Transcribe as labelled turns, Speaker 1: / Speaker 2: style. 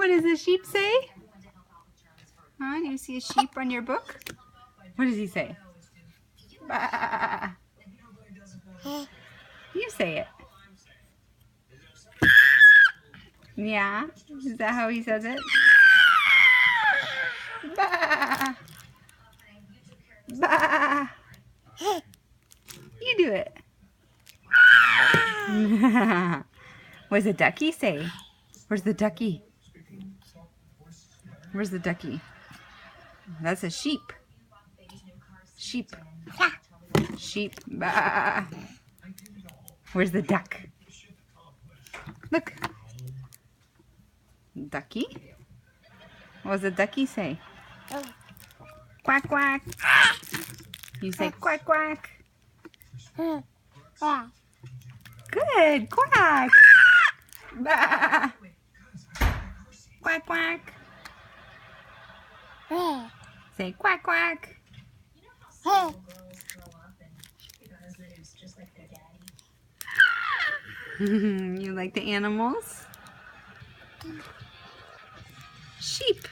Speaker 1: What does the sheep say? Huh? Do you see a sheep on your book? What does he say? Bah. You say it. Yeah? Is that how he says it? Bah. Bah. You do it. What does the ducky say? Where's the ducky? Where's the ducky? That's a sheep. Sheep. Sheep. Bah. Where's the duck? Look. Ducky? What does the ducky say? Quack, quack. You say quack, quack. Good. Quack. Bah. Quack, quack. Say quack, quack. You like the animals? Sheep.